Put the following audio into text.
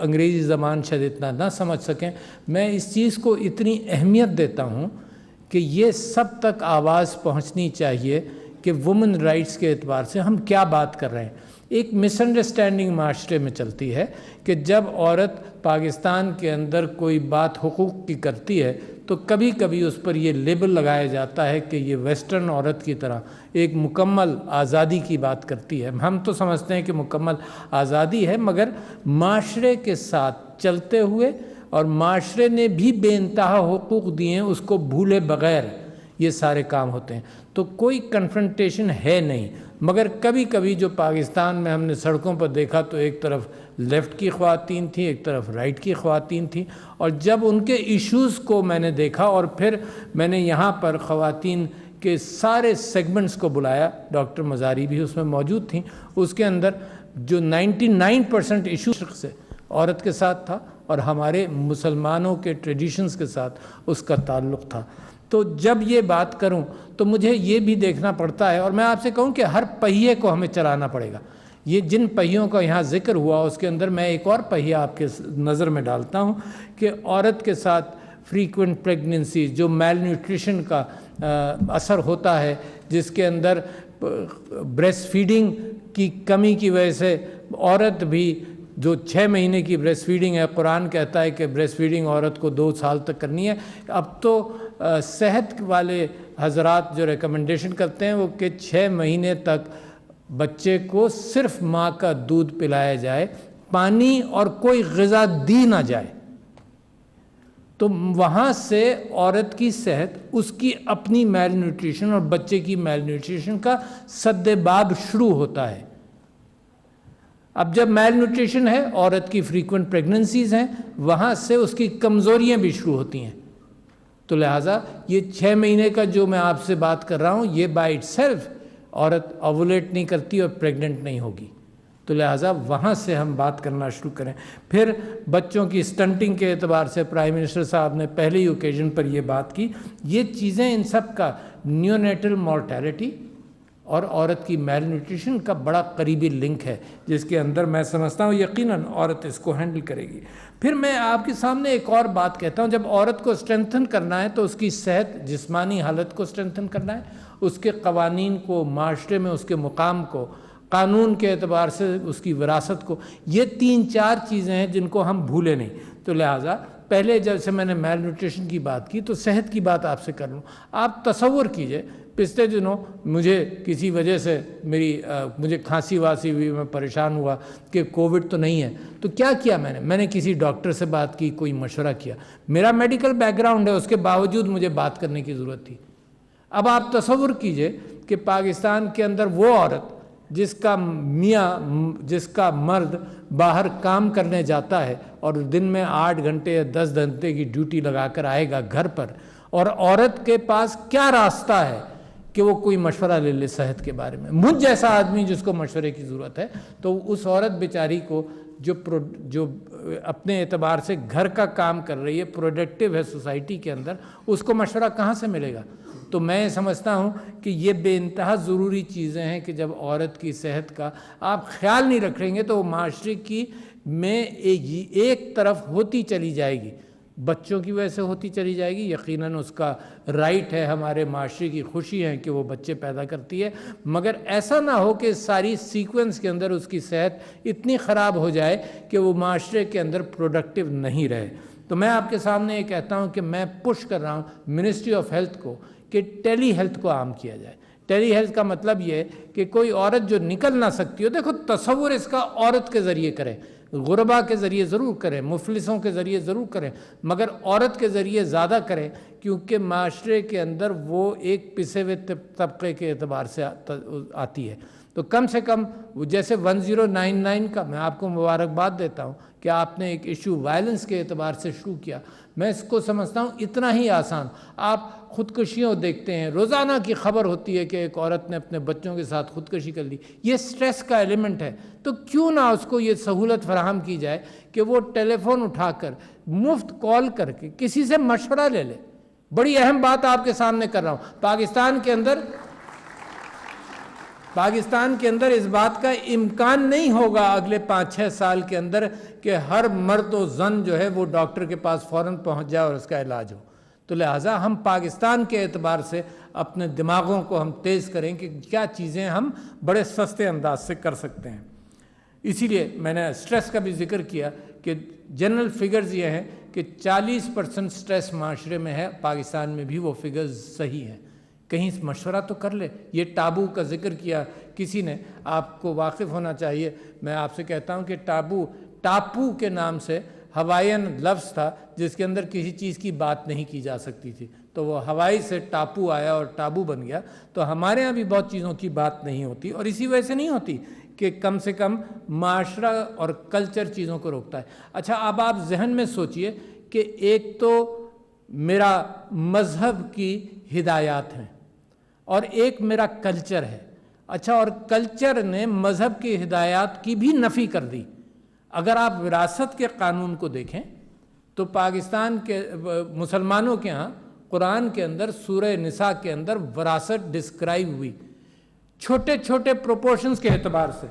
انگریزی زبان شاید اتنا نہ سمجھ سکیں، میں اس چیز کو اتنی اہمیت دیتا ہوں کہ یہ سب تک آواز پہنچنی چاہیے کہ وومن رائٹس کے اعتبار سے ہم کیا بات کر رہے ہیں۔ ایک مس انڈرسٹینڈنگ معاشرے میں چلتی ہے کہ جب عورت پاکستان کے اندر کوئی بات حقوق کی کرتی ہے تو کبھی کبھی اس پر یہ لیبل لگایا جاتا ہے کہ یہ ویسٹرن عورت کی طرح ایک مکمل آزادی کی بات کرتی ہے۔ ہم تو سمجھتے ہیں کہ مکمل آزادی ہے، مگر معاشرے کے ساتھ چلتے ہوئے اور معاشرے نے بھی بے انتہا حقوق دیے ہیں، اس کو بھولے بغیر یہ سارے کام ہوتے ہیں۔ تو کوئی کنفرنٹیشن ہے نہیں، مگر کبھی کبھی جو پاکستان میں ہم نے سڑکوں پر دیکھا تو ایک طرف لیفٹ کی خواتین تھیں، ایک طرف رائٹ کی خواتین تھیں، اور جب ان کے ایشوز کو میں نے دیکھا اور پھر میں نے یہاں پر خواتین کے سارے سیگمنٹس کو بلایا، ڈاکٹر مزاری بھی اس میں موجود تھیں، اس کے اندر جو 99% ایشو سے عورت کے ساتھ تھا اور ہمارے مسلمانوں کے ٹریڈیشنز کے ساتھ اس کا تعلق تھا۔ تو جب یہ بات کروں تو مجھے یہ بھی دیکھنا پڑتا ہے، اور میں آپ سے کہوں کہ ہر پہیے کو ہمیں چلانا پڑے گا۔ یہ جن پہیوں کا یہاں ذکر ہوا اس کے اندر میں ایک اور پہیہ آپ کے نظر میں ڈالتا ہوں کہ عورت کے ساتھ فریکوینٹ پریگننسی، جو میل نیوٹریشن کا اثر ہوتا ہے، جس کے اندر بریسٹ فیڈنگ کی کمی کی وجہ سے عورت بھی جو 6 مہینے کی بریسٹ فیڈنگ ہے، قرآن کہتا ہے کہ بریسٹ فیڈنگ عورت کو 2 سال تک کرنی ہے۔ اب تو صحت والے حضرات جو ریکمنڈیشن کرتے ہیں وہ کہ 6 مہینے تک بچے کو صرف ماں کا دودھ پلایا جائے، پانی اور کوئی غذا دی نہ جائے۔ تو وہاں سے عورت کی صحت، اس کی اپنی میل نیوٹریشن اور بچے کی میل نیوٹریشن کا سد باب شروع ہوتا ہے۔ اب جب میل نیوٹریشن ہے، عورت کی فریکوینٹ پریگننسیز ہیں، وہاں سے اس کی کمزوریاں بھی شروع ہوتی ہیں۔ تو لہٰذا یہ 6 مہینے کا جو میں آپ سے بات کر رہا ہوں، یہ بائی اٹ سیلف عورت اوولیٹ نہیں کرتی اور پریگننٹ نہیں ہوگی۔ تو لہٰذا وہاں سے ہم بات کرنا شروع کریں۔ پھر بچوں کی سٹنٹنگ کے اعتبار سے پرائم منسٹر صاحب نے پہلی اوکیزن پر یہ بات کی۔ یہ چیزیں ان سب کا نیونیٹل مورٹیلٹی اور عورت کی میل نیوٹریشن کا بڑا قریبی لنک ہے، جس کے اندر میں سمجھتا ہوں یقیناً عورت اس کو ہینڈل کرے گی۔ پھر میں آپ کے سامنے ایک اور بات کہتا ہوں، جب عورت کو اسٹرینتھن کرنا ہے تو اس کی صحت، جسمانی حالت کو اسٹرینتھن کرنا ہے، اس کے قوانین کو، معاشرے میں اس کے مقام کو، قانون کے اعتبار سے اس کی وراثت کو، یہ 3-4 چیزیں ہیں جن کو ہم بھولے نہیں۔ تو لہٰذا پہلے جب سے میں نے میل نیوٹریشن کی بات کی تو صحت کی بات آپ سے کر لوں۔ آپ تصور کیجئے، پچھلے دنوں مجھے کسی وجہ سے مجھے کھانسی واسی ہوئی، میں پریشان ہوا کہ کووڈ تو نہیں ہے، تو کیا کیا میں نے کسی ڈاکٹر سے بات کی، کوئی مشورہ کیا۔ میرا میڈیکل بیک گراؤنڈ ہے، اس کے باوجود مجھے بات کرنے کی ضرورت تھی۔ اب آپ تصور کیجئے کہ پاکستان کے اندر وہ عورت جس کا میاں، جس کا مرد باہر کام کرنے جاتا ہے اور دن میں 8 گھنٹے یا 10 گھنٹے کی ڈیوٹی لگا کر آئے گا گھر پر، اور عورت کے پاس کیا راستہ ہے کہ وہ کوئی مشورہ لے لے صحت کے بارے میں۔ مجھ جیسا آدمی جس کو مشورے کی ضرورت ہے، تو اس عورت بیچاری کو جو اپنے اعتبار سے گھر کا کام کر رہی ہے، پروڈکٹیو ہے سوسائٹی کے اندر، اس کو مشورہ کہاں سے ملے گا؟ تو میں سمجھتا ہوں کہ یہ بے انتہا ضروری چیزیں ہیں کہ جب عورت کی صحت کا آپ خیال نہیں رکھیں گے تو وہ معاشرے کی میں ایک طرف ہوتی چلی جائے گی، بچوں کی وجہ سے ہوتی چلی جائے گی۔ یقیناً اس کا رائٹ ہے، ہمارے معاشرے کی خوشی ہے کہ وہ بچے پیدا کرتی ہے، مگر ایسا نہ ہو کہ ساری سیکوینس کے اندر اس کی صحت اتنی خراب ہو جائے کہ وہ معاشرے کے اندر پروڈکٹیو نہیں رہے۔ تو میں آپ کے سامنے یہ کہتا ہوں کہ میں پش کر رہا ہوں منسٹری آف ہیلتھ کو کہ ٹیلی ہیلتھ کو عام کیا جائے۔ ٹیلی ہیلتھ کا مطلب یہ ہے کہ کوئی عورت جو نکل نہ سکتی ہو، دیکھو تصور اس کا عورت کے ذریعے کریں، غربا کے ذریعے ضرور کریں، مفلسوں کے ذریعے ضرور کریں، مگر عورت کے ذریعے زیادہ کریں، کیونکہ معاشرے کے اندر وہ ایک پسے ہوئے طبقے کے اعتبار سے آتی ہے۔ تو کم سے کم جیسے 1099 کا میں آپ کو مبارکباد دیتا ہوں کہ آپ نے ایک ایشو وائلنس کے اعتبار سے شروع کیا، میں اس کو سمجھتا ہوں اتنا ہی آسان۔ آپ خودکشیوں دیکھتے ہیں، روزانہ کی خبر ہوتی ہے کہ ایک عورت نے اپنے بچوں کے ساتھ خودکشی کر لی، یہ سٹریس کا ایلیمنٹ ہے، تو کیوں نہ اس کو یہ سہولت فراہم کی جائے کہ وہ ٹیلی فون اٹھا کر مفت کال کر کے کسی سے مشورہ لے لے۔ بڑی اہم بات آپ کے سامنے کر رہا ہوں، پاکستان کے اندر پاکستان کے اندر اس بات کا امکان نہیں ہوگا اگلے 5-6 سال کے اندر کہ ہر مرد و زن جو ہے وہ ڈاکٹر کے پاس فوراً پہنچ جائے اور اس کا علاج ہو. تو لہٰذا ہم پاکستان کے اعتبار سے اپنے دماغوں کو ہم تیز کریں کہ کیا چیزیں ہم بڑے سستے انداز سے کر سکتے ہیں. اسی لیے میں نے سٹریس کا بھی ذکر کیا کہ جنرل فگرز یہ ہیں کہ 40% سٹریس معاشرے میں ہے. پاکستان میں بھی وہ فگرز صحیح ہیں. کہیں مشورہ تو کر لے. یہ ٹابو کا ذکر کیا کسی نے, آپ کو واقف ہونا چاہیے. میں آپ سے کہتا ہوں کہ ٹاپو کے نام سے ہوائین لفظ تھا جس کے اندر کسی چیز کی بات نہیں کی جا سکتی تھی, تو وہ ہوائی سے ٹاپو آیا اور ٹابو بن گیا. تو ہمارے ہاں بھی بہت چیزوں کی بات نہیں ہوتی, اور اسی وجہ سے نہیں ہوتی کہ کم سے کم معاشرہ اور کلچر چیزوں کو روکتا ہے. اچھا, اب آپ ذہن میں سوچئے کہ ایک تو میرا مذہب کی ہدایات ہیں اور ایک میرا کلچر ہے. اچھا, اور کلچر نے مذہب کی ہدایات کی بھی نفی کر دی. اگر آپ وراثت کے قانون کو دیکھیں تو پاکستان کے مسلمانوں کے ہاں قرآن کے اندر سورہ نساء کے اندر وراثت ڈسکرائب ہوئی چھوٹے چھوٹے پروپورشنز کے اعتبار سے.